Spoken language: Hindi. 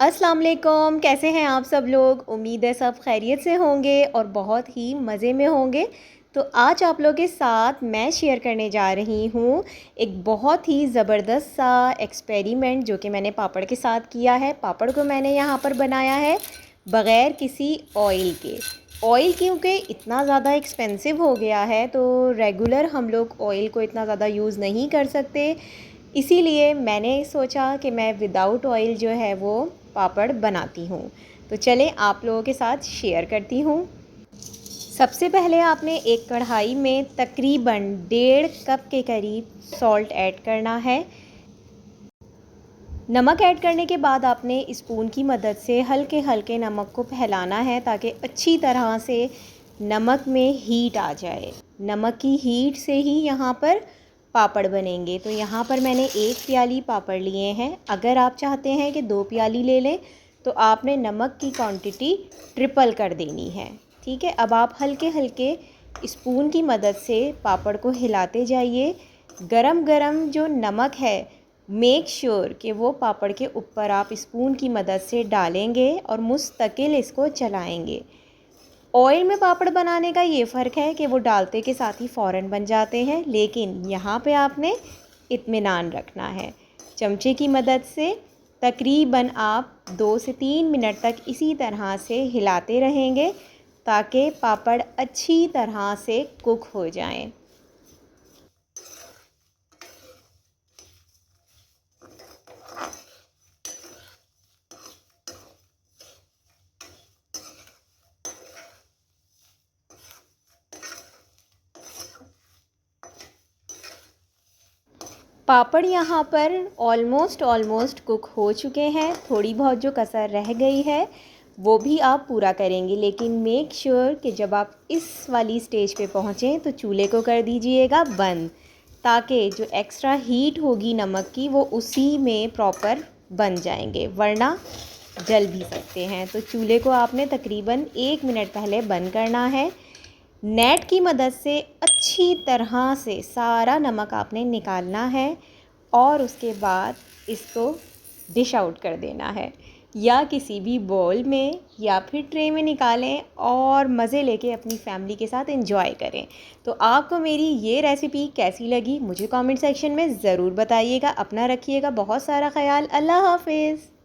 अस्सलाम वालेकुम, कैसे हैं आप सब लोग। उम्मीद है सब खैरियत से होंगे और बहुत ही मज़े में होंगे। तो आज आप लोगों के साथ मैं शेयर करने जा रही हूँ एक बहुत ही ज़बरदस्त सा एक्सपेरिमेंट जो कि मैंने पापड़ के साथ किया है। पापड़ को मैंने यहाँ पर बनाया है बग़ैर किसी ऑयल के। ऑयल क्योंकि इतना ज़्यादा एक्सपेंसिव हो गया है तो रेगुलर हम लोग ऑयल को इतना ज़्यादा यूज़ नहीं कर सकते, इसीलिए मैंने सोचा कि मैं विदाउट ऑयल जो है वो पापड़ बनाती हूँ। तो चलें आप लोगों के साथ शेयर करती हूँ। सबसे पहले आपने एक कढ़ाई में तकरीबन 1.5 कप के करीब सॉल्ट ऐड करना है। नमक ऐड करने के बाद आपने स्पून की मदद से हल्के हल्के नमक को फैलाना है ताकि अच्छी तरह से नमक में हीट आ जाए। नमक की हीट से ही यहाँ पर पापड़ बनेंगे। तो यहाँ पर मैंने 1 प्याली पापड़ लिए हैं। अगर आप चाहते हैं कि 2 प्याली ले लें तो आपने नमक की क्वांटिटी ट्रिपल कर देनी है। ठीक है, अब आप हल्के हल्के स्पून की मदद से पापड़ को हिलाते जाइए। गरम गरम जो नमक है मेक श्योर कि वो पापड़ के ऊपर आप स्पून की मदद से डालेंगे और मुस्तकिल इसको चलाएंगे। ऑयल में पापड़ बनाने का ये फ़र्क है कि वो डालते के साथ ही फ़ौरन बन जाते हैं, लेकिन यहाँ पे आपने इत्मीनान रखना है। चमचे की मदद से तकरीबन आप 2 से 3 मिनट तक इसी तरह से हिलाते रहेंगे ताकि पापड़ अच्छी तरह से कुक हो जाएं। पापड़ यहाँ पर ऑलमोस्ट कुक हो चुके हैं। थोड़ी बहुत जो कसर रह गई है वो भी आप पूरा करेंगे, लेकिन मेक श्योर कि जब आप इस वाली स्टेज पे पहुँचें तो चूल्हे को कर दीजिएगा बंद, ताकि जो एक्स्ट्रा हीट होगी नमक की वो उसी में प्रॉपर बन जाएंगे, वरना जल भी सकते हैं। तो चूल्हे को आपने तकरीबन 1 मिनट पहले बंद करना है। नेट की मदद से अच्छी तरह से सारा नमक आपने निकालना है और उसके बाद इसको डिश आउट कर देना है, या किसी भी बॉल में या फिर ट्रे में निकालें और मज़े लेके अपनी फैमिली के साथ एंजॉय करें। तो आपको मेरी ये रेसिपी कैसी लगी मुझे कमेंट सेक्शन में ज़रूर बताइएगा। अपना रखिएगा बहुत सारा ख्याल। अल्लाह हाफिज़।